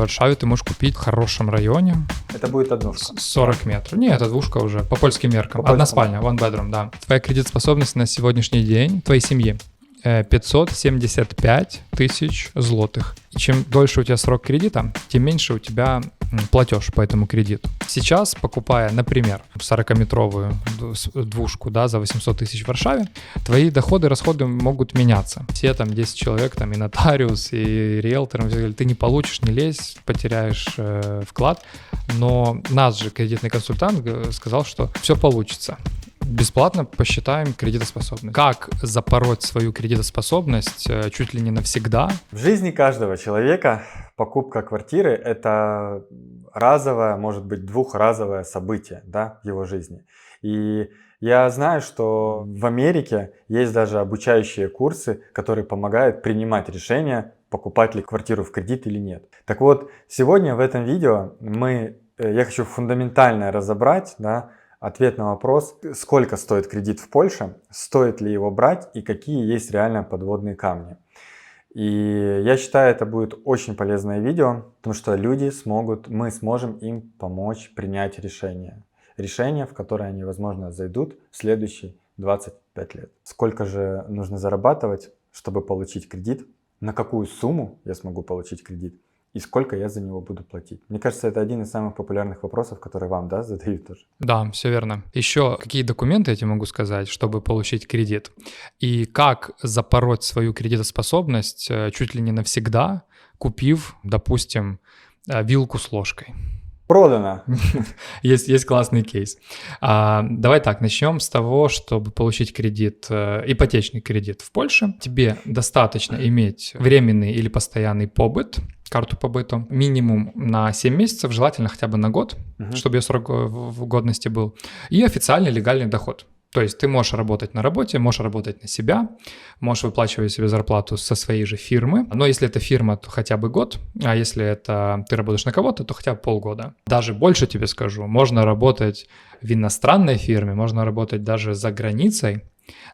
Варшаве ты можешь купить в хорошем районе. Это будет однушка? 40 метров. Не, это двушка уже, по польским меркам. Одна спальня, one bedroom, да. Твоя кредитоспособность на сегодняшний день, твоей семьи, 575 тысяч злотых. И чем дольше у тебя срок кредита, тем меньше у тебя платеж по этому кредиту. Сейчас, покупая, например, 40-метровую двушку, да, за 800 тысяч в Варшаве, твои доходы и расходы могут меняться. Все там 10 человек, там и нотариус, и риэлтор, ты не получишь, не лезь, потеряешь вклад. Но наш же кредитный консультант сказал, что все получится. Бесплатно посчитаем кредитоспособность. Как запороть свою кредитоспособность чуть ли не навсегда? В жизни каждого человека покупка квартиры – это разовое, может быть, двухразовое событие, да, в его жизни. И я знаю, что в Америке есть даже обучающие курсы, которые помогают принимать решение, покупать ли квартиру в кредит или нет. Так вот, сегодня в этом видео я хочу фундаментально разобрать, да, ответ на вопрос, сколько стоит кредит в Польше, стоит ли его брать и какие есть реально подводные камни. И я считаю, это будет очень полезное видео, потому что мы сможем им помочь принять решение. Решение, в которое они, возможно, зайдут в следующие 25 лет. Сколько же нужно зарабатывать, чтобы получить кредит? На какую сумму я смогу получить кредит? И сколько я за него буду платить? Мне кажется, это один из самых популярных вопросов, которые вам, да, задают тоже. Да, все верно. Еще какие документы я тебе могу сказать, чтобы получить кредит? И как запороть свою кредитоспособность чуть ли не навсегда, купив, допустим, вилку с ложкой? Продано. Есть классный кейс. Давай так, начнем с того, чтобы получить кредит, ипотечный кредит в Польше. Тебе достаточно иметь временный или постоянный побыт, карту побыта, минимум на 7 месяцев, желательно хотя бы на год, чтобы ее срок годности был, и официальный легальный доход. То есть ты можешь работать на работе, можешь работать на себя, можешь выплачивать себе зарплату со своей же фирмы. Но если это фирма, то хотя бы год, а если это ты работаешь на кого-то, то хотя бы полгода. Даже больше тебе скажу, можно работать в иностранной фирме, можно работать даже за границей,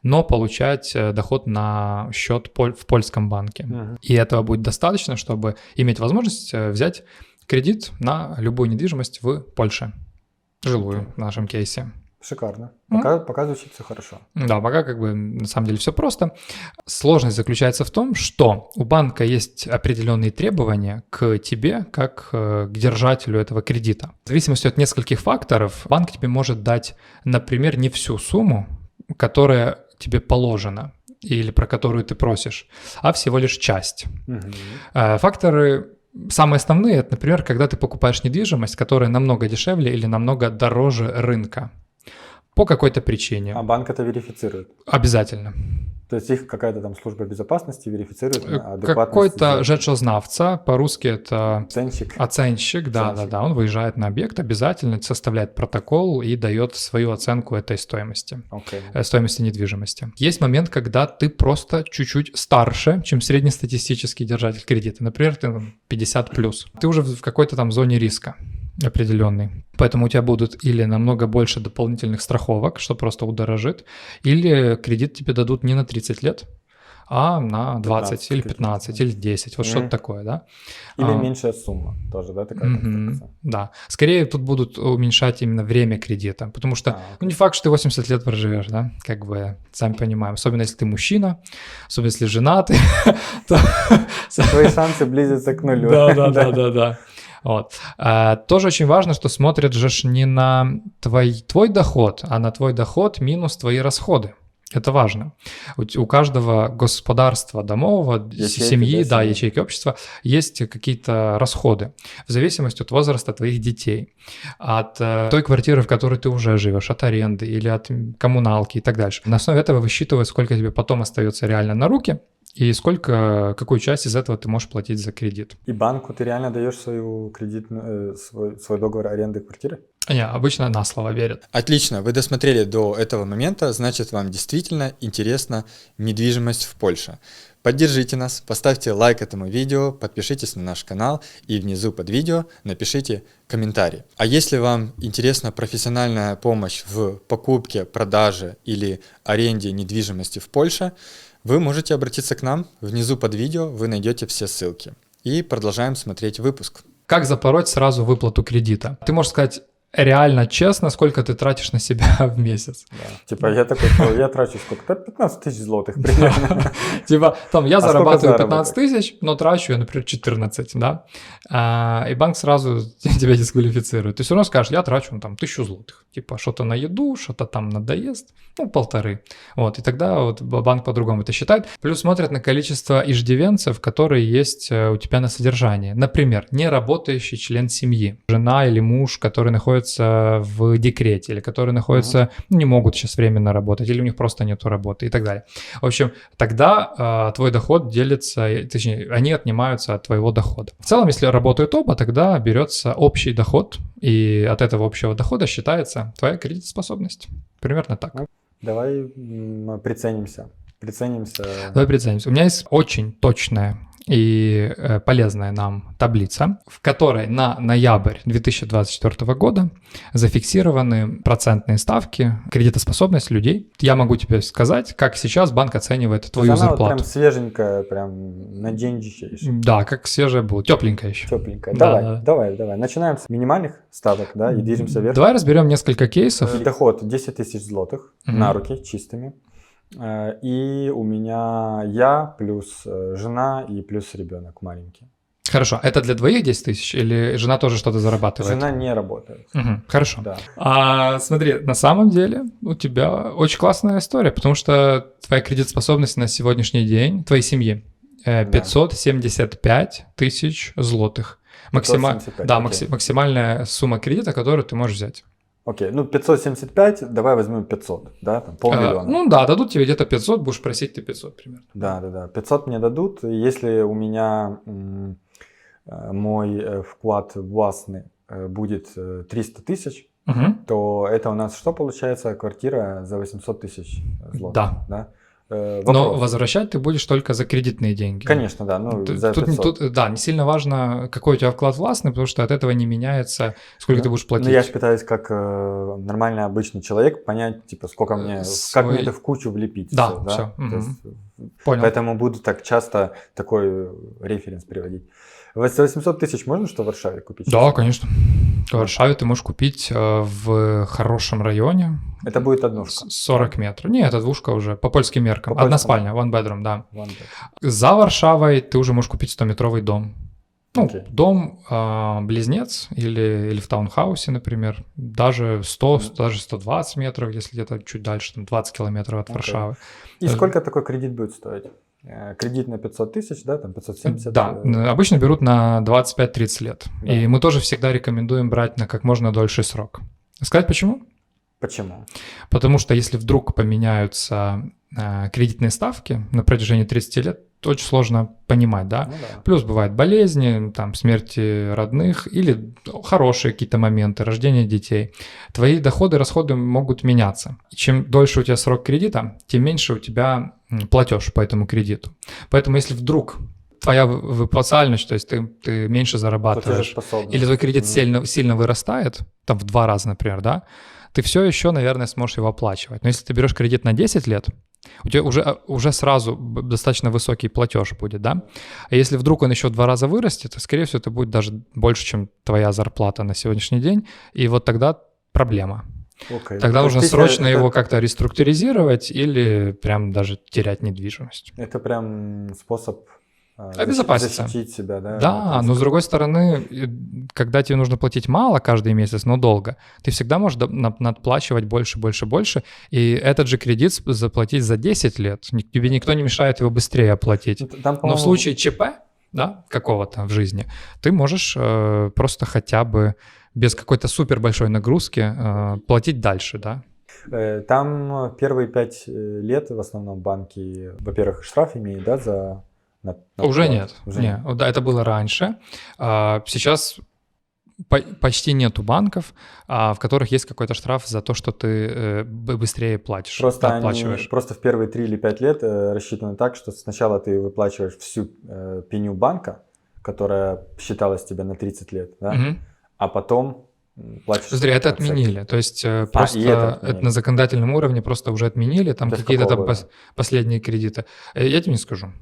но получать доход на счет в польском банке. И этого будет достаточно, чтобы иметь возможность взять кредит на любую недвижимость в Польше, жилую в нашем кейсе. Шикарно. Пока звучит все хорошо. Да, пока на самом деле все просто. Сложность заключается в том, что у банка есть определенные требования к тебе, как к держателю этого кредита. В зависимости от нескольких факторов, банк тебе может дать, например, не всю сумму, которая тебе положена или про которую ты просишь, а всего лишь часть. Факторы самые основные, это, например, когда ты покупаешь недвижимость, которая намного дешевле или намного дороже рынка. По какой-то причине. А банк это верифицирует? Обязательно. То есть их какая-то там служба безопасности верифицирует адекватность? Какой-то rzeczoznawca, по-русски это оценщик, да, он выезжает на объект, обязательно составляет протокол и дает свою оценку этой стоимости, стоимости недвижимости. Есть момент, когда ты просто чуть-чуть старше, чем среднестатистический держатель кредита, например, ты 50+. Ты уже в какой-то там зоне риска определенный. Поэтому у тебя будут или намного больше дополнительных страховок, что просто удорожит, или кредит тебе дадут не на 30 лет, а на 20 или 15 или 10, вот что-то такое, да? Или меньшая сумма тоже, да, такая конструкция? Да. Скорее тут будут уменьшать именно время кредита, потому что не факт, что ты 80 лет проживешь, да, сами понимаем, особенно если ты мужчина, особенно если женатый. Твои шансы близятся к нулю. Да. Вот. Тоже очень важно, что смотрят же не на твой доход, а на твой доход минус твои расходы. Это важно. У каждого господарства домового, семьи, да, ячейки общества есть какие-то расходы в зависимости от возраста твоих детей, от той квартиры, в которой ты уже живешь, от аренды или от коммуналки и так дальше. На основе этого высчитывают, сколько тебе потом остается реально на руки, и какую часть из этого ты можешь платить за кредит. И банку ты реально даешь свой договор аренды квартиры? Не, обычно на слово верят. Отлично, вы досмотрели до этого момента, значит, вам действительно интересна недвижимость в Польше. Поддержите нас, поставьте лайк этому видео, подпишитесь на наш канал и внизу под видео напишите комментарий. А если вам интересна профессиональная помощь в покупке, продаже или аренде недвижимости в Польше, вы можете обратиться к нам, внизу под видео вы найдете все ссылки. И продолжаем смотреть выпуск. Как запороть сразу выплату кредита? Ты можешь сказать реально честно, сколько ты тратишь на себя в месяц. Да. Типа я такой, что я трачу сколько? 15 тысяч злотых примерно. Типа, там, я А сколько зарабатываю заработок? 15 тысяч, но трачу я, например, 14, да? И банк сразу тебя дисквалифицирует. Ты все равно скажешь, я трачу, там, 1000 злотых. Типа, что-то на еду, что-то там на доезд, 1,5. Вот, и тогда вот банк по-другому это считает. Плюс смотрят на количество иждивенцев, которые есть у тебя на содержании. Например, неработающий член семьи. Жена или муж, который находится в декрете, или которые находятся, не могут сейчас временно работать, или у них просто нету работы и так далее. В общем, тогда твой доход делится, точнее, они отнимаются от твоего дохода. В целом, если работают оба, тогда берется общий доход, и от этого общего дохода считается твоя кредитоспособность. Примерно так. Давай приценимся. Давай приценимся. У меня есть очень точная и полезная нам таблица, в которой на ноябрь 2024 года зафиксированы процентные ставки, кредитоспособность людей. Я могу тебе сказать, как сейчас банк оценивает твою Она вот зарплату. прям свеженькая, прям на день еще. Да, как свежая была, тепленькая еще. Тепленькая. Да, Давай. Начинаем с минимальных ставок, да, и движемся вверх. Давай разберем несколько кейсов. Доход 10 тысяч злотых на руки чистыми. И у меня я плюс жена и плюс ребенок маленький. Хорошо, это для двоих 10 тысяч или жена тоже что-то зарабатывает? Жена не работает. Хорошо. Да. Смотри, на самом деле у тебя очень классная история, потому что твоя кредитоспособность на сегодняшний день, твоей семьи, 575 тысяч злотых. 575, да, окей. максимальная сумма кредита, которую ты можешь взять. Окей, 575, давай возьмем 500, да, там полмиллиона. Дадут тебе где-то 500, будешь просить ты 500 примерно. Да, 500 мне дадут, если у меня мой вклад властный будет 300 тысяч, то это у нас что получается? Квартира за 800 тысяч злотых. Да. Вопрос. Но возвращать ты будешь только за кредитные деньги. Конечно, да, за 500. Не сильно важно, какой у тебя вклад властный, потому что от этого не меняется, сколько ты будешь платить. Я же пытаюсь как нормальный обычный человек понять, типа, сколько мне, как мне это в кучу влепить. Да, все. все. То есть, Понял. поэтому буду так часто такой референс приводить. За 800 тысяч можно что в Варшаве купить? Да, конечно. В Варшаве ты можешь купить в хорошем районе. Это будет однушка? 40 метров. Не, это двушка уже, по польским меркам. По Одна польскому? спальня, one bedroom, да. One bedroom. За Варшавой ты уже можешь купить 100-метровый дом. Окей. Дом близнец или в таунхаусе, например, даже 100, даже 120 метров, если где-то чуть дальше, там 20 километров от Варшавы. И сколько такой кредит будет стоить? Кредит на 500 тысяч, да, там 570? Да, обычно берут на 25-30 лет. Да. И мы тоже всегда рекомендуем брать на как можно дольший срок. Сказать почему? Почему? Потому что если вдруг поменяются кредитные ставки на протяжении 30 лет, то очень сложно понимать, да? Да. Плюс бывают болезни, там, смерти родных или хорошие какие-то моменты, рождение детей. Твои доходы, расходы могут меняться. И чем дольше у тебя срок кредита, тем меньше у тебя платеж по этому кредиту. Поэтому если вдруг твоя выплатальность, то есть ты меньше зарабатываешь, или твой кредит сильно вырастает, там в 2 раза, например, да, ты все еще, наверное, сможешь его оплачивать. Но если ты берешь кредит на 10 лет, у тебя уже сразу достаточно высокий платеж будет, да? А если вдруг он еще в 2 раза вырастет, то, скорее всего, это будет даже больше, чем твоя зарплата на сегодняшний день, и вот тогда проблема. Тогда нужно срочно его как-то реструктуризировать или прям даже терять недвижимость. Это прям способ обезопаситься. Защитить себя, да? Да, но с другой стороны, когда тебе нужно платить мало каждый месяц, но долго, ты всегда можешь надплачивать больше, и этот же кредит заплатить за 10 лет. Тебе никто не мешает его быстрее оплатить. Но в случае ЧП, да, какого-то в жизни, ты можешь просто хотя бы без какой-то супер большой нагрузки платить дальше, да. Там первые 5 лет в основном банки, во-первых, штраф имеют, да, за... Уже нет. Да, это было раньше. Сейчас почти нету банков, в которых есть какой-то штраф за то, что ты быстрее платишь. Просто в первые 3 или 5 лет рассчитано так, что сначала ты выплачиваешь всю пеню банка, которая считалась тебе на 30 лет, да? А потом платишь... Смотри, это отменили, то есть просто это на законодательном уровне просто уже отменили, там какие-то там последние кредиты. Я тебе не скажу.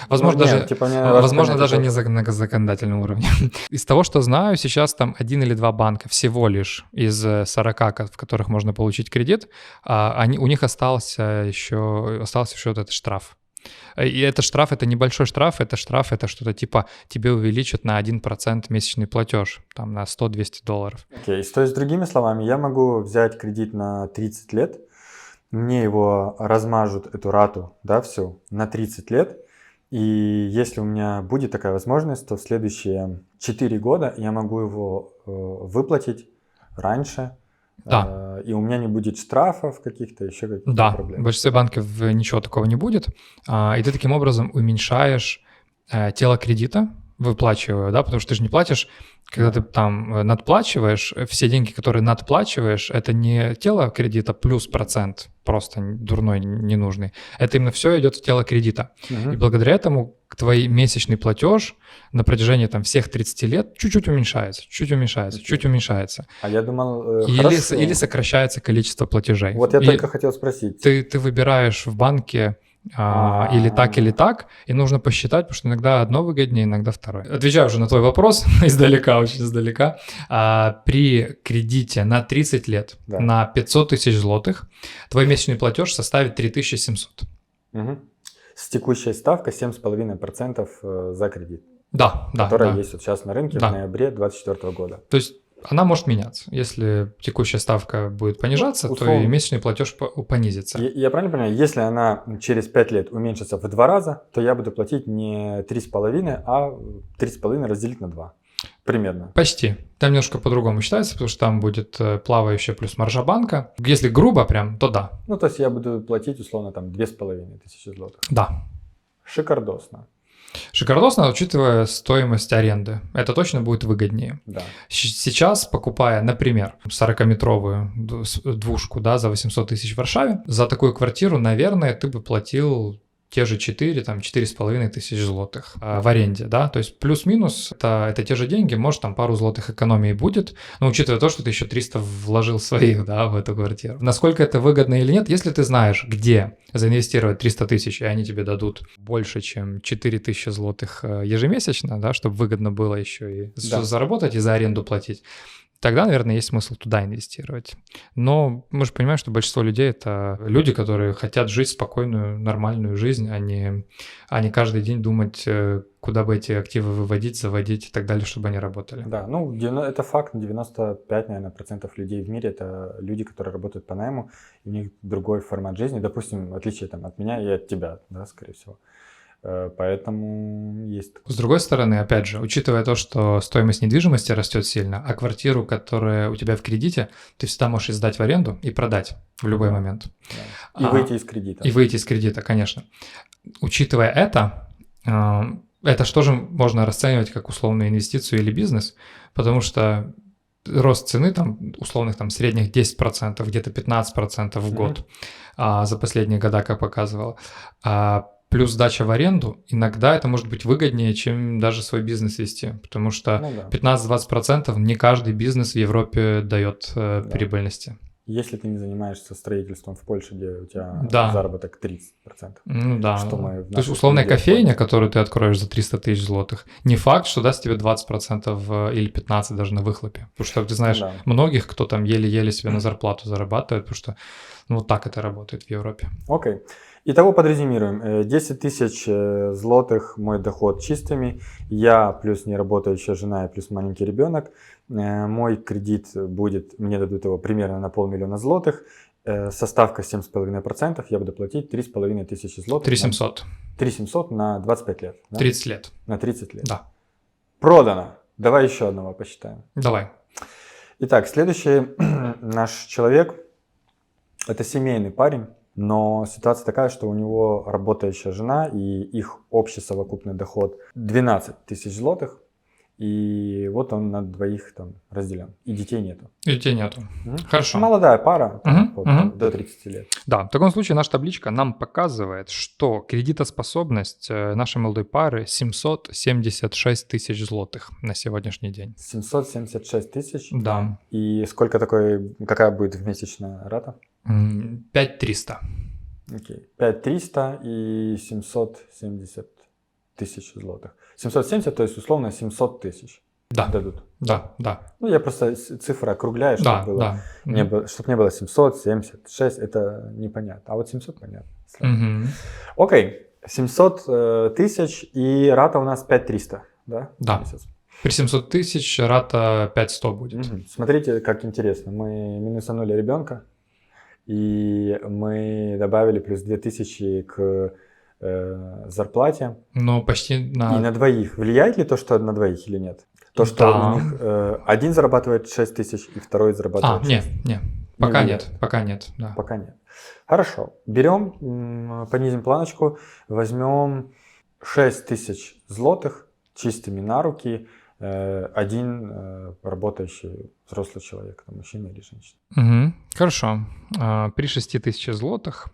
Возможно, Ну, даже, нет, типа, мне важно возможно, понять, даже это- не на законодательном уровне. Из того, что знаю, сейчас там 1 или 2 банка всего лишь из 40, в которых можно получить кредит, у них остался еще вот этот штраф. И этот штраф, это небольшой штраф, это что-то типа тебе увеличат на 1% месячный платеж, там на $100-200. Окей, то есть, другими словами, я могу взять кредит на 30 лет, мне его размажут, эту рату, да, всю, на 30 лет, и если у меня будет такая возможность, то в следующие 4 года я могу его выплатить раньше, Да. И у меня не будет штрафов каких-то, еще каких-то Да, проблем. в большинстве банков ничего такого не будет, и ты таким образом уменьшаешь тело кредита, выплачивая, да, потому что ты же не платишь, когда ты там надплачиваешь, все деньги, которые надплачиваешь, это не тело кредита плюс процент, просто дурной, ненужный, это именно все идет в тело кредита. Мгм. И благодаря этому твой месячный платеж на протяжении там всех 30 лет чуть-чуть уменьшается, Окей. чуть уменьшается. А я думал, Или, хорошо. или сокращается количество платежей. Вот я И только хотел спросить. ты выбираешь в банке или так, и нужно посчитать, потому что иногда одно выгоднее, иногда второе. Отвечаю уже на твой вопрос издалека, очень издалека. При кредите на 30 лет Да. на 500 тысяч злотых твой месячный платеж составит 3700. Мгм. С текущей ставкой 7,5% за кредит, Да, которая да. есть вот сейчас на рынке Да. в ноябре 2024 года. То есть она может меняться. Если текущая ставка будет понижаться, то и условно. месячный платеж понизится. Я правильно понимаю, если она через 5 лет уменьшится в 2 раза, то я буду платить не 3,5, а 3,5 разделить на 2. Примерно. Почти. Там немножко по-другому считается, потому что там будет плавающая плюс маржа банка. Если грубо прям, то да. Ну, то есть я буду платить условно там 2500 злотых. Да. Шикардосно. Шикардосно, учитывая стоимость аренды. Это точно будет выгоднее. Да. Сейчас, покупая, например, 40-метровую двушку, да, за 800 тысяч в Варшаве, за такую квартиру, наверное, ты бы платил те же 4-4,5 тысяч злотых в аренде, да, то есть плюс-минус это те же деньги, может там пару злотых экономии будет, но учитывая то, что ты еще 300 вложил своих, да, в эту квартиру. Насколько это выгодно или нет, если ты знаешь, где заинвестировать 300 тысяч, и они тебе дадут больше, чем 4000 злотых ежемесячно, да, чтобы выгодно было еще и заработать и за аренду платить, тогда, наверное, есть смысл туда инвестировать. Но мы же понимаем, что большинство людей — это люди, которые хотят жить спокойную, нормальную жизнь, а не каждый день думать, куда бы эти активы выводить, заводить и так далее, чтобы они работали. Да, ну это факт, 95, наверное, процентов людей в мире это люди, которые работают по найму, и у них другой формат жизни, допустим, в отличие там, от меня и от тебя, да, скорее всего. Поэтому есть. С другой стороны, опять же, учитывая то, что стоимость недвижимости растет сильно, а квартиру, которая у тебя в кредите, ты всегда можешь сдать в аренду и продать в любой момент. Да. И выйти из кредита. И выйти из кредита, конечно. Учитывая это что же можно расценивать как условную инвестицию или бизнес, потому что рост цены там условных там средних 10%, где-то 15% в год за последние года, как показывало. Плюс сдача в аренду, иногда это может быть выгоднее, чем даже свой бизнес вести, потому что 15-20% не каждый бизнес в Европе дает прибыльности. Если ты не занимаешься строительством в Польше, где у тебя заработок 30%. Ну да. Что мы то есть условная кофейня, которую ты откроешь за 300 тысяч злотых, не факт, что даст тебе 20% или 15% даже на выхлопе. Потому что ты знаешь многих, кто там еле-еле себе на зарплату зарабатывает, потому что вот так это работает в Европе. Окей. Итого подрезюмируем. 10 тысяч злотых мой доход чистыми. Я плюс неработающая жена и плюс маленький ребенок. Мой кредит будет, мне дадут его примерно на 500 000 злотых. Со ставкой 7,5% я буду платить 3500 злотых. 3700. 3700 на 25 лет. Да? 30 лет. На 30 лет. Да. Продано. Давай еще одного посчитаем. Давай. Итак, следующий наш человек – это семейный парень. Но ситуация такая, что у него работающая жена, и их общий совокупный доход 12 тысяч злотых, и вот он на двоих там разделен, и детей нету. И детей нету. Хорошо. Молодая пара, до 30 лет. Да, в таком случае наша табличка нам показывает, что кредитоспособность нашей молодой пары 776 тысяч злотых на сегодняшний день. 776 тысяч? Да. И какая будет месячная рата? 5300. Окей. 5300 и 776 тысяч злотых. 770, то есть условно 700 тысяч Да, дадут. да. Ну, я просто цифры округляю, чтобы, Да, было, да. чтобы не было 700, 76, это непонятно. А вот 700 понятно. Мгм. Окей, 700 тысяч и рата у нас 5300, да? Да. в месяц? При 700 тысяч рата 5100 будет. Мгм. Смотрите, как интересно. Мы минусанули ребенка, и мы добавили плюс 2000 к зарплате. Ну, почти И на... на двоих. Влияет ли то, что на двоих или нет? То, что Да. у них один зарабатывает 6 тысяч, и второй зарабатывает 6. Не, пока влияет. нет, пока нет, да. Пока нет. Хорошо. Берем, понизим планочку, возьмем 6 тысяч злотых чистыми на руки, один работающий взрослый человек, там, мужчина или женщина. Мгм. Хорошо. При 6000 злотых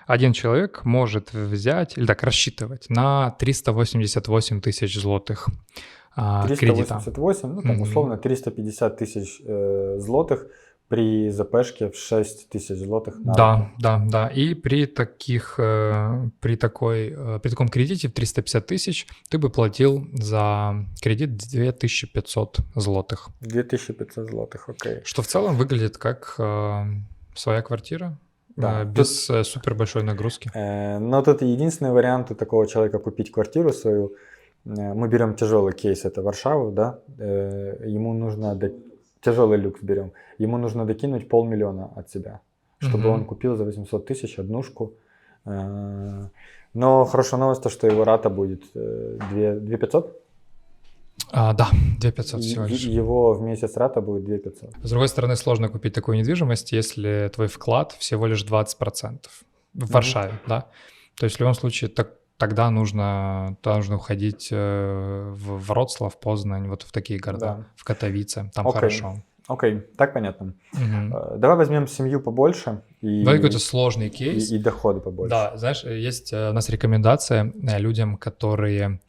один человек может взять, или так, рассчитывать на 388 тысяч злотых кредита. 388, ну там Мгм. условно 350 тысяч злотых при ЗПшке в 6 тысяч злотых на руки. Да. И при при таком кредите в 350 тысяч ты бы платил за кредит 2500 злотых. 2500 злотых, окей. Что в целом выглядит как своя квартира, Да, без супер большой нагрузки. Но тут единственный вариант у такого человека купить квартиру свою. Мы берем тяжелый кейс, это Варшаву, да, ему нужно, тяжелый люкс берем, ему нужно докинуть 500 000 от себя, чтобы Мгм. он купил за 800 тысяч однушку. Но хорошая новость, то, что его рата будет 2500, Да, 2500 всего и лишь. его в месяц рата будет 2500. С другой стороны, сложно купить такую недвижимость, если твой вклад всего лишь 20% в Варшаве, да. То есть в любом случае тогда нужно уходить в Вроцлав, Познань, вот в такие города, Да. в Катовице, там Окей. хорошо. Окей, так понятно. Мгм. Давай возьмем семью побольше Давай какой-то сложный кейс. и доходы побольше. Да, знаешь, есть у нас рекомендация людям, которые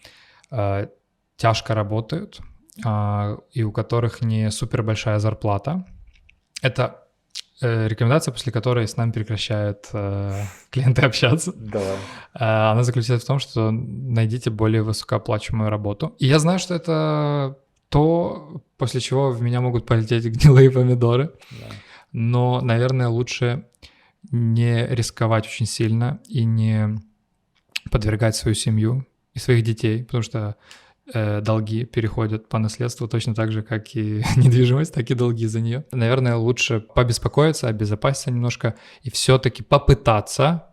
тяжко работают и у которых не супер большая зарплата. Это рекомендация, после которой с нами прекращают клиенты общаться. Давай. Она заключается в том, что найдите более высокооплачиваемую работу. И я знаю, что это то, после чего в меня могут полететь гнилые помидоры. Да. Но, наверное, лучше не рисковать очень сильно и не подвергать свою семью и своих детей, потому что долги переходят по наследству точно так же, как и недвижимость, так и долги за нее. Наверное, лучше побеспокоиться, обезопаситься немножко и все-таки попытаться,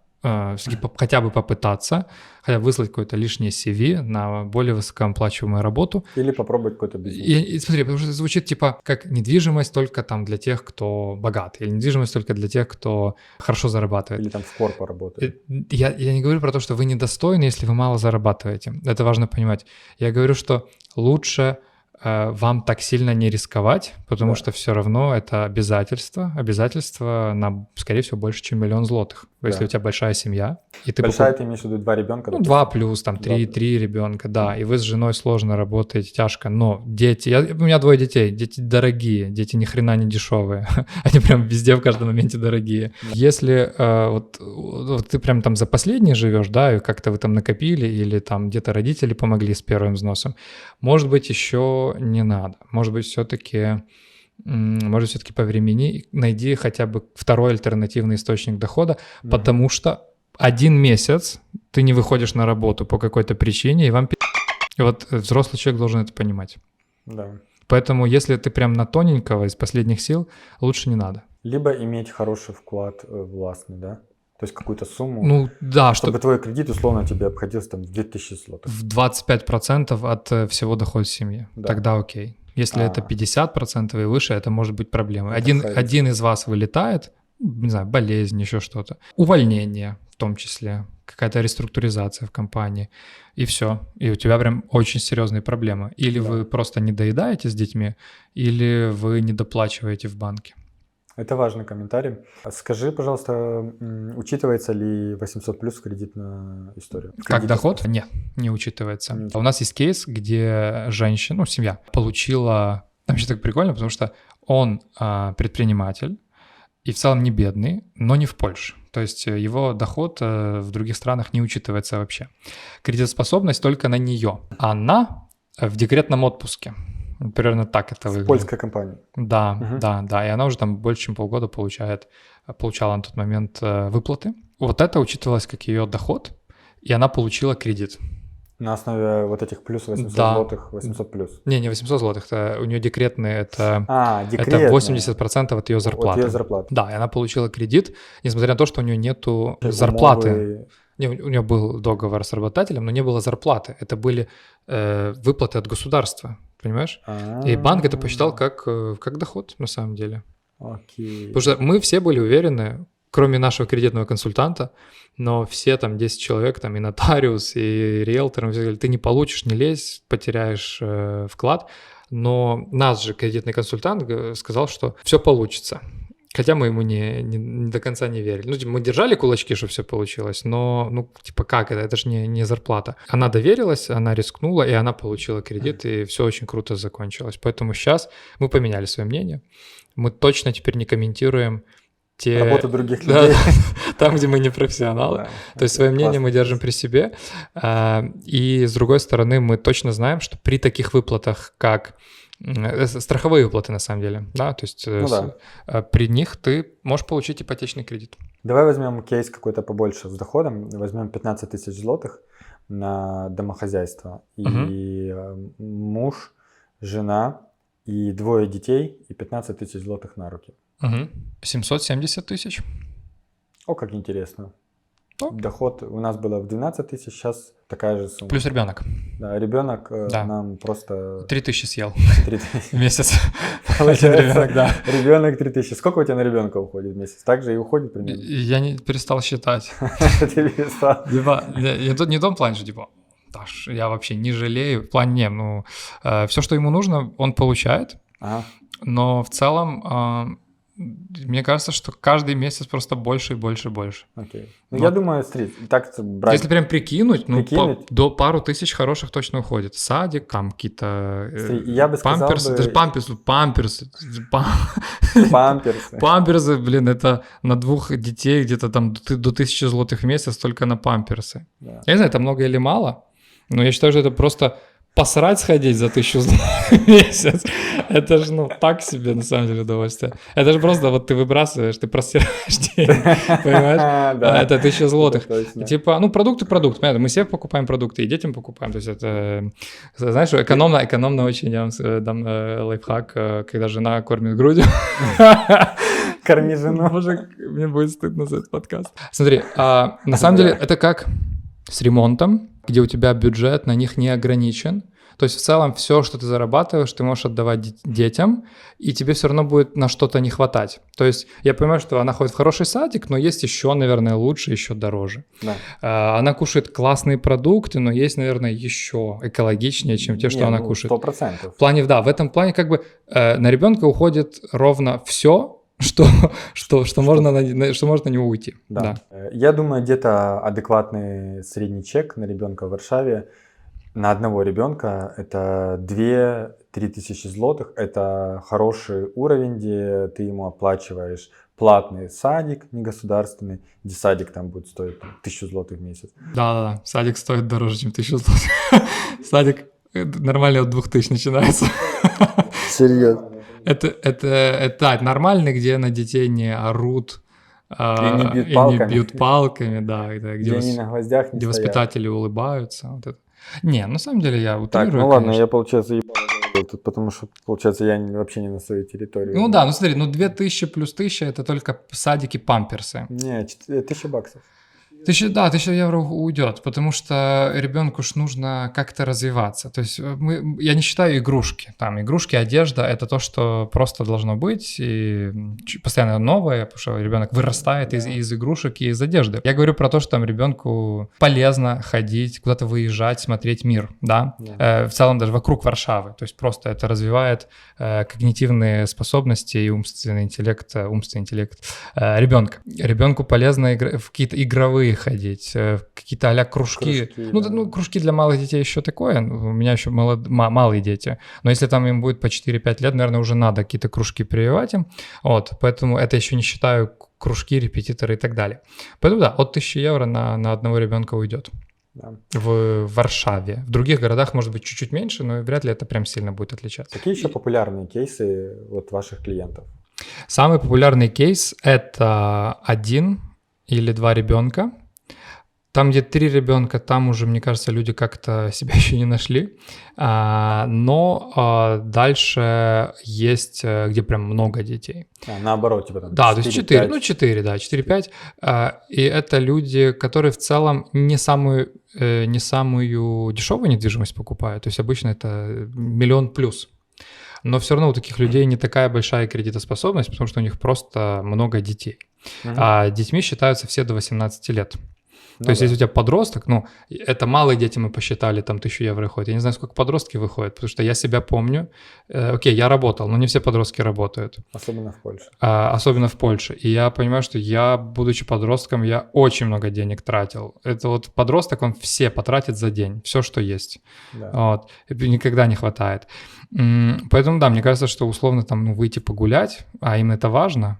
хотя бы попытаться, хотя бы выслать какое-то лишнее CV на более высокооплачиваемую работу. Или попробовать какой-то бизнес. И смотри, потому что это звучит типа как недвижимость только там для тех, кто богат, или недвижимость только для тех, кто хорошо зарабатывает. Или там в корпо работать. Я не говорю про то, что вы недостойны, если вы мало зарабатываете. Это важно понимать. Я говорю, что лучше вам так сильно не рисковать, потому Да. что все равно это обязательство на, скорее всего, больше, чем 1 000 000 злотых. Если Да. у тебя большая семья, и ты Большая, ты имеешь в виду 2 ребенка? ну, допустим? 2 плюс, там, 3 2 ребенка, да, и вы с женой сложно работаете, тяжко, но дети, у меня 2 детей, дети дорогие, дети ни хрена не дешевые, они прям везде в каждом моменте дорогие. Если вот ты прям там за последний живешь, да, и как-то вы там накопили, или там где-то родители помогли с первым взносом, может быть, еще не надо, может быть, все-таки повремени, найди хотя бы второй альтернативный источник дохода, Мгм. потому что 1 месяц ты не выходишь на работу по какой-то причине, и вам И вот взрослый человек должен это понимать. Да. Поэтому если ты прям на тоненького из последних сил, лучше не надо. Либо иметь хороший вклад властный, да? То есть какую-то сумму, Ну да, чтобы твой кредит условно тебе обходился там в 2000 злотых. в 25% от всего дохода семьи. Да. Тогда окей. Если это 50% и выше, это может быть проблемой. Это Один из вас вылетает, не знаю, болезнь, еще что-то. Увольнение в том числе, какая-то реструктуризация в компании, и все. И у тебя прям очень серьезные проблемы. Или Да. вы просто не доедаете с детьми, или вы не доплачиваете в банке. Это важный комментарий. Скажи, пожалуйста, учитывается ли 800 плюс кредитная история? Как доход? Нет, не учитывается. Не У нас есть кейс, где женщина, ну, семья, получила... Вообще так прикольно, потому что он предприниматель, и в целом не бедный, но не в Польше. То есть его доход в других странах не учитывается вообще. Кредитоспособность только на нее. Она в декретном отпуске. Примерно так это выглядит. Польская компания. Да, да. И она уже там больше, чем полгода получала на тот момент выплаты. Вот это учитывалось как ее доход, и она получила кредит. На основе вот этих плюс 800 Да. злотых, 800 плюс. Не 800 злотых, это у нее декретные, это декретные. 80% от ее зарплаты. От ее зарплаты. Да, и она получила кредит, несмотря на то, что у нее нету зарплаты. Не, у нее был договор с работодателем, но не было зарплаты. Это были выплаты от государства, понимаешь? И банк это посчитал как доход на самом деле. Окей. Потому что мы все были уверены, кроме нашего кредитного консультанта, но все там 10 человек, там и нотариус, и риэлтор, все говорили, ты не получишь, не лезь, потеряешь вклад. Но наш же кредитный консультант сказал, что все получится. Хотя мы ему не до конца не верили. Ну, типа, мы держали кулачки, что все получилось, но, ну, типа, как это? Это же не зарплата. Она доверилась, она рискнула, и она получила кредит, и все очень круто закончилось. Поэтому сейчас мы поменяли свое мнение. Мы точно теперь не комментируем работу других людей. Там, где мы не профессионалы. Да, то есть свое мнение мы держим при себе. И, с другой стороны, мы точно знаем, что при таких выплатах, как страховые выплаты, на самом деле, да, то есть при них ты можешь получить ипотечный кредит. Давай возьмем кейс какой-то побольше с доходом, возьмем 15 тысяч злотых на домохозяйство, и муж, жена и 2 детей, и 15 тысяч злотых на руки. 770 тысяч. О, как интересно. Да. Доход у нас было в 12 тысяч, сейчас такая же сумма. Плюс ребенок. Да, ребенок нам просто... 3 тысячи съел 3 тысячи. в месяц. Получается, ребенок 3 тысячи. Сколько у тебя на ребенка уходит в месяц? Так же и уходит примерно? Я не перестал считать. Ты перестал? Не в том плане, что типа, я вообще не жалею. В плане, все, что ему нужно, он получает. Но в целом... Мне кажется, что каждый месяц просто больше и больше и больше. Окей. Я думаю, смотри, так брать... Если прям прикинуть, до пару тысяч хороших точно уходит. Садик, там какие-то я бы сказал памперсы. Даже памперсы. Памперсы. Памперсы, блин, это на 2 детей где-то там до 1000 злотых в месяц только на памперсы. Да. Я не знаю, это много или мало, но я считаю, что это просто... Посрать сходить за 1000 злотых в месяц, это же, так себе, на самом деле, удовольствие. Это же просто вот ты выбрасываешь, ты просираешь деньги, понимаешь? Это 1000 злотых. Типа, продукты, понятно, мы себе покупаем продукты и детям покупаем. То есть это, знаешь, экономно очень, я вам дам лайфхак, когда жена кормит грудью. Корми жену. Боже, мне будет стыдно за этот подкаст. Смотри, на самом деле это как с ремонтом, где у тебя бюджет на них не ограничен. То есть в целом все, что ты зарабатываешь, ты можешь отдавать детям, и тебе все равно будет на что-то не хватать. То есть я понимаю, что она ходит в хороший садик, но есть еще, наверное, лучше, еще дороже. Да. Она кушает классные продукты, но есть, наверное, еще экологичнее, чем те, что она кушает. 100%. В плане, в этом плане как бы на ребенка уходит ровно все, что может на него уйти. Да. Я думаю, где-то адекватный средний чек на ребенка в Варшаве на одного ребенка это 2-3 тысячи злотых. Это хороший уровень, где ты ему оплачиваешь платный садик негосударственный, где садик там будет стоить 1000 злотых в месяц. Да, садик стоит дороже, чем 1000 злотых. Садик нормально от 2000 начинается. Серьезно? Это нормальный, где на детей не орут и не бьют палками, да, где они на гвоздях не где стоят. Воспитатели улыбаются. Вот это. Не, на самом деле я утрирую. Так, ладно, я, получается, тут, потому что, получается, я вообще не на своей территории. Смотри, 2000 плюс 1000 это только садики, памперсы. Не, 1000 баксов. 1000 евро уйдет, потому что ребенку ж нужно как-то развиваться. То есть я не считаю игрушки. Там игрушки, одежда — это то, что просто должно быть, и постоянно новое, потому что ребенок вырастает из игрушек и из одежды. Я говорю про то, что там ребенку полезно ходить, куда-то выезжать, смотреть мир, да? В целом даже вокруг Варшавы. То есть просто это развивает когнитивные способности и умственный интеллект ребенка. Ребенку полезно в какие-то игровые сады ходить, какие-то а-ля кружки. Кружки для малых детей еще такое, у меня еще малые дети, но если там им будет по 4-5 лет, наверное, уже надо какие-то кружки прививать им, вот, поэтому это еще не считаю кружки, репетиторы и так далее. Поэтому да, от 1000 евро на одного ребенка уйдет. Да. В Варшаве. В других городах может быть чуть-чуть меньше, но вряд ли это прям сильно будет отличаться. Какие еще популярные кейсы вот ваших клиентов? Самый популярный кейс – это 1 или 2 ребенка. Там, где 3 ребенка, там уже, мне кажется, люди как-то себя еще не нашли. Но дальше есть, где прям много детей. Наоборот, типа там 4, да, то есть 4, 5. ну 4, да, 4-5. И это люди, которые в целом не самую дешевую недвижимость покупают. То есть обычно это 1 миллион плюс. Но все равно у таких людей не такая большая кредитоспособность, потому что у них просто много детей. А детьми считаются все до 18 лет. То есть, если у тебя подросток, это малые дети мы посчитали, там 1000 евро выходит. Я не знаю, сколько подростки выходят, потому что я себя помню. Окей, я работал, но не все подростки работают. Особенно в Польше. Особенно в Польше. И я понимаю, что я, будучи подростком, я очень много денег тратил. Это вот подросток, он все потратит за день, все, что есть. Да. Вот. И никогда не хватает. Поэтому, да, мне кажется, что условно там выйти погулять, а им это важно,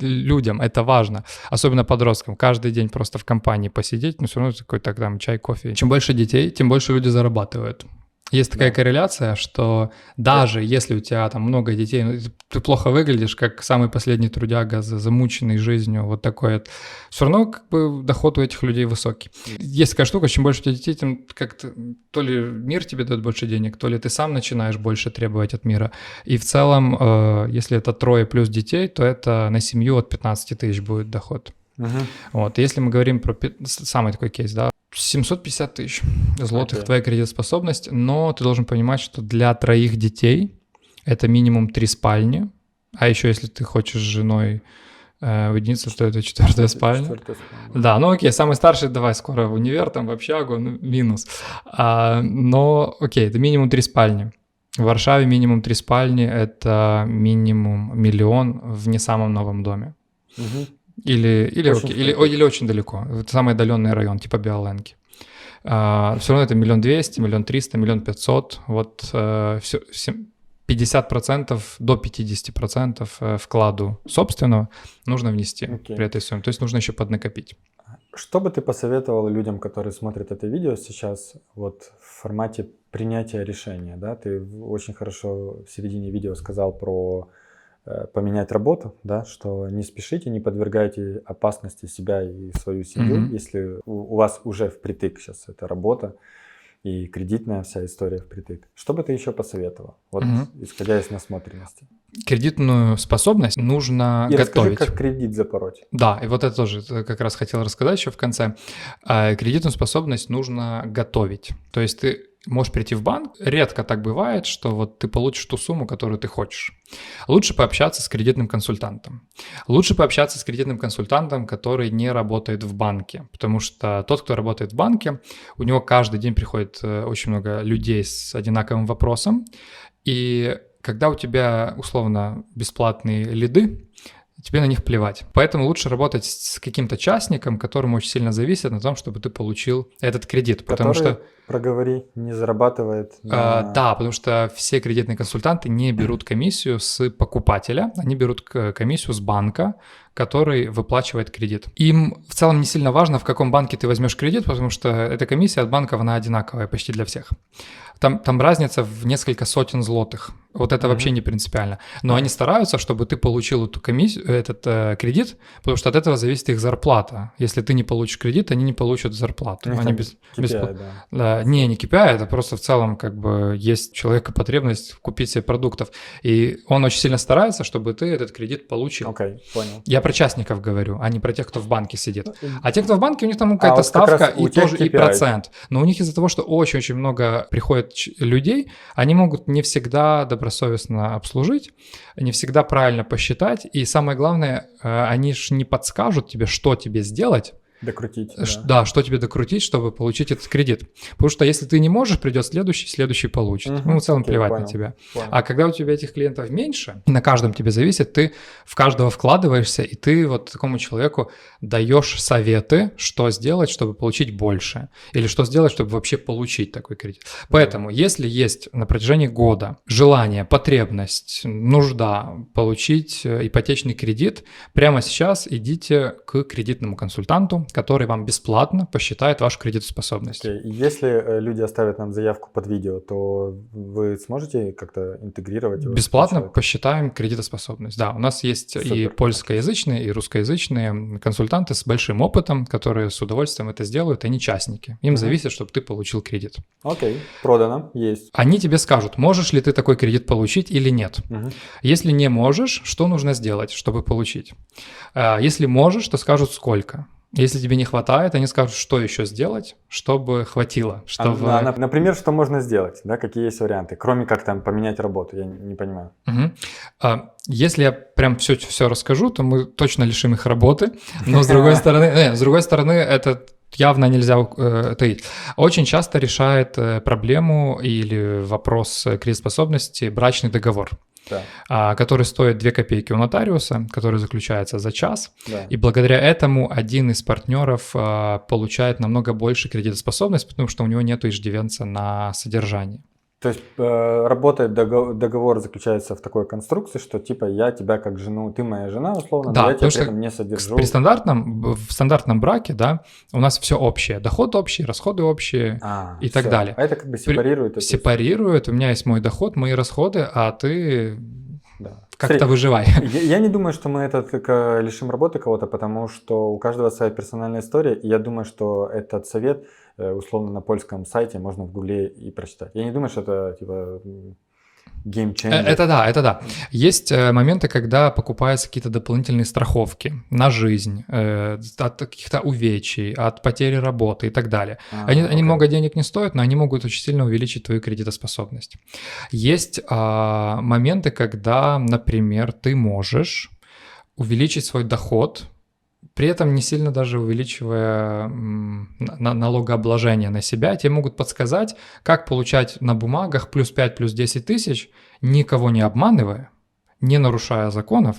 людям это важно, особенно подросткам, каждый день просто в компании посидеть, но все равно какой-то там чай, кофе. Чем больше детей, тем больше люди зарабатывают. Есть такая корреляция, что даже если у тебя там много детей, ты плохо выглядишь, как самый последний трудяга, замученный жизнью, вот такой вот, все равно как бы доход у этих людей высокий. Есть такая штука, чем больше у тебя детей, тем как-то то ли мир тебе дает больше денег, то ли ты сам начинаешь больше требовать от мира. И в целом, если это 3 плюс детей, то это на семью от 15 тысяч будет доход. Вот. Если мы говорим про самый такой кейс, да, 750 тысяч злотых твоя кредитоспособность, но ты должен понимать, что для 3 детей это минимум 3 спальни, а еще если ты хочешь с женой уединиться, то это 4-я спальня. Да, окей, самый старший, давай скоро в универ, там в общагу, минус. Но окей, это минимум 3 спальни. В Варшаве минимум 3 спальни, это минимум 1 миллион в не самом новом доме. Или очень далеко. Это самый отдаленный район, типа Биоленки. Все равно это 1 200 000, 1 300 000, 1 500 000. Вот 50% до 50% вкладу собственного нужно внести при этой сумме. То есть нужно еще поднакопить. Что бы ты посоветовал людям, которые смотрят это видео сейчас, вот в формате принятия решения? Да? Ты очень хорошо в середине видео сказал про поменять работу, да, что не спешите, не подвергайте опасности себя и свою семью, если у вас уже впритык сейчас эта работа и кредитная вся история впритык. Что бы ты еще посоветовал, вот исходя из насмотренности? Кредитную способность нужно и готовить. Расскажи, как кредит запороть. Да, и вот это тоже как раз хотел рассказать еще в конце. Кредитную способность нужно готовить. То есть ты можешь прийти в банк, редко так бывает, что вот ты получишь ту сумму, которую ты хочешь. Лучше пообщаться с кредитным консультантом. Лучше пообщаться с кредитным консультантом, который не работает в банке, потому что тот, кто работает в банке, у него каждый день приходит очень много людей с одинаковым вопросом, и когда у тебя условно бесплатные лиды, тебе на них плевать. Поэтому лучше работать с каким-то частником, которому очень сильно зависит на том, чтобы ты получил этот кредит. Потому что, проговори, не зарабатывает. Да, потому что все кредитные консультанты не берут комиссию с покупателя, они берут комиссию с банка, который выплачивает кредит. Им в целом не сильно важно, в каком банке ты возьмешь кредит, потому что эта комиссия от банков, она одинаковая почти для всех. Там разница в несколько сотен злотых. Вот это вообще не принципиально. Но они стараются, чтобы ты получил эту комиссию, этот кредит, потому что от этого зависит их зарплата. Если ты не получишь кредит, они не получат зарплату. Они KPI, да. Не KPI, это просто в целом как бы есть у человека потребность купить себе продуктов. И он очень сильно старается, чтобы ты этот кредит получил. Окей, понял. Я про частников говорю, а не про тех, кто в банке сидит. А те, кто в банке, у них там какая-то ставка и тоже и процент. Но у них из-за того, что очень-очень много приходит людей, они могут не всегда добросовестно обслужить, не всегда правильно посчитать. И самое главное, они же не подскажут тебе, что тебе сделать, Докрутить, Да, что тебе докрутить, чтобы получить этот кредит. Потому что если ты не можешь, придет следующий получит. В целом Окей, плевать понял, на тебя. понял. А когда у тебя этих клиентов меньше, на каждом тебе зависит, ты в каждого вкладываешься, и ты вот такому человеку даешь советы, что сделать, чтобы получить больше, или что сделать, чтобы вообще получить такой кредит. Поэтому, если есть на протяжении года желание, потребность, нужда получить ипотечный кредит, прямо сейчас идите к кредитному консультанту, который вам бесплатно посчитает вашу кредитоспособность. Окей. И если люди оставят нам заявку под видео, то вы сможете как-то интегрировать его? Бесплатно посчитаем кредитоспособность. Да, у нас есть и Супер. польскоязычные, и русскоязычные консультанты с большим опытом, которые с удовольствием это сделают, они частники. Им зависит, чтобы ты получил кредит. Окей, продано, есть. Они тебе скажут, можешь ли ты такой кредит получить или нет. Если не можешь, что нужно сделать, чтобы получить? Если можешь, то скажут сколько. Если тебе не хватает, они скажут, что еще сделать, чтобы хватило. Чтобы... Например, что можно сделать, да, какие есть варианты, кроме как там поменять работу, я не понимаю. Если я прям все расскажу, то мы точно лишим их работы, но с другой стороны, это явно нельзя таить. Очень часто решает проблему или вопрос кредитоспособности брачный договор. Да. Который стоит 2 копейки у нотариуса, который заключается за час. Да. И благодаря этому один из партнеров получает намного больше кредитоспособность, потому что у него нет иждивенца на содержание. То есть работает договор заключается в такой конструкции, что типа я тебя как жену, ты моя жена условно, да, но я тебя что при этом не содержу. В стандартном браке, да, у нас все общее. Доход общий, расходы общие и так далее. А это как бы сепарирует. Сепарирует. У меня есть мой доход, мои расходы, а ты как-то выживай. Я не думаю, что мы это лишим работы кого-то, потому что у каждого своя персональная история, и я думаю, что этот совет условно на польском сайте можно в гугле и прочитать. Я не думаю, что это типа game changer. Это да. Есть моменты, когда покупаются какие-то дополнительные страховки на жизнь, от каких-то увечий, от потери работы и так далее. Они много денег не стоят, но они могут очень сильно увеличить твою кредитоспособность. Есть моменты, когда, например, ты можешь увеличить свой доход, при этом не сильно даже увеличивая налогообложение на себя, тебе могут подсказать, как получать на бумагах плюс 5, плюс 10 тысяч, никого не обманывая, не нарушая законов,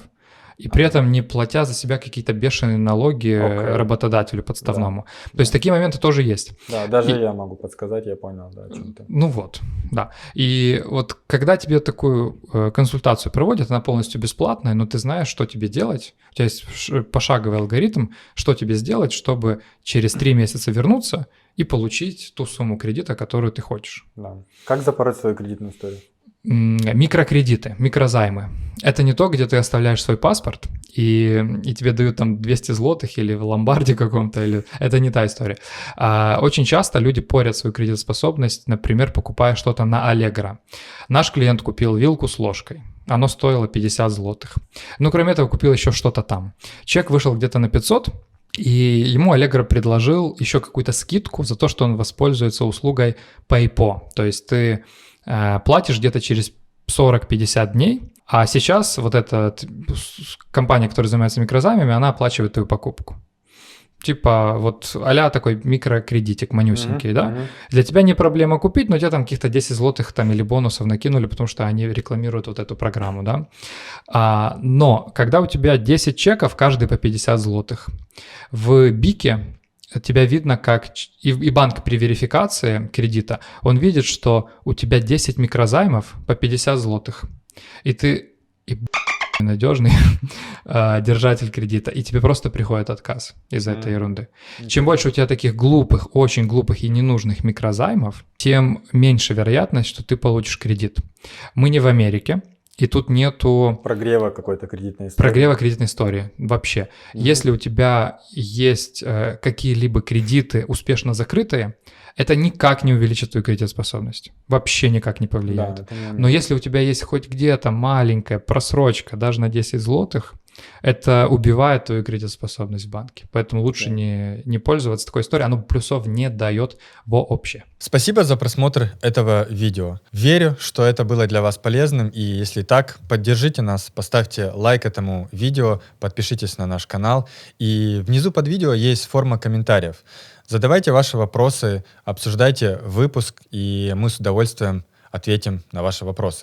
и при этом не платя за себя какие-то бешеные налоги работодателю подставному. Да. То есть такие моменты тоже есть. Да, даже я могу подсказать, я понял, да, о чем ты. Ну вот, да. И вот когда тебе такую консультацию проводят, она полностью бесплатная, но ты знаешь, что тебе делать, у тебя есть пошаговый алгоритм, что тебе сделать, чтобы через 3 месяца вернуться и получить ту сумму кредита, которую ты хочешь. Да. Как запороть свою кредитную историю? Микрокредиты, микрозаймы. Это не то, где ты оставляешь свой паспорт и тебе дают там 200 злотых или в ломбарде каком-то. Это не та история. Очень часто люди порят свою кредитоспособность, например, покупая что-то на Allegro. Наш клиент купил вилку с ложкой. Оно стоило 50 злотых. Ну, кроме этого, купил еще что-то там. Чек вышел где-то на 500, и ему Allegro предложил еще какую-то скидку за то, что он воспользуется услугой PayPo. То есть ты платишь где-то через 40-50 дней, а сейчас вот эта компания, которая занимается микрозаймами, она оплачивает твою покупку. Типа вот а-ля такой микрокредитик манюсенький, да? Для тебя не проблема купить, но тебе там каких-то 10 злотых там или бонусов накинули, потому что они рекламируют вот эту программу, да? Но когда у тебя 10 чеков, каждый по 50 злотых, в Бике тебя видно, как и банк при верификации кредита, он видит, что у тебя 10 микрозаймов по 50 злотых, и ты надежный держатель кредита, и тебе просто приходит отказ из-за этой ерунды. Чем больше у тебя таких глупых, очень глупых и ненужных микрозаймов, тем меньше вероятность, что ты получишь кредит. Мы не в Америке, и тут нету... Прогрева какой-то кредитной истории. Прогрева кредитной истории вообще. Если у тебя есть какие-либо кредиты успешно закрытые, это никак не увеличит твою кредитоспособность. Вообще никак не повлияет. Да, но если у тебя есть хоть где-то маленькая просрочка, даже на 10 злотых, это убивает твою кредитоспособность в банке. Поэтому лучше Да. не пользоваться такой историей, оно плюсов не дает вообще. Спасибо за просмотр этого видео. Верю, что это было для вас полезным, и если так, поддержите нас, поставьте лайк этому видео, подпишитесь на наш канал, и внизу под видео есть форма комментариев. Задавайте ваши вопросы, обсуждайте выпуск, и мы с удовольствием ответим на ваши вопросы.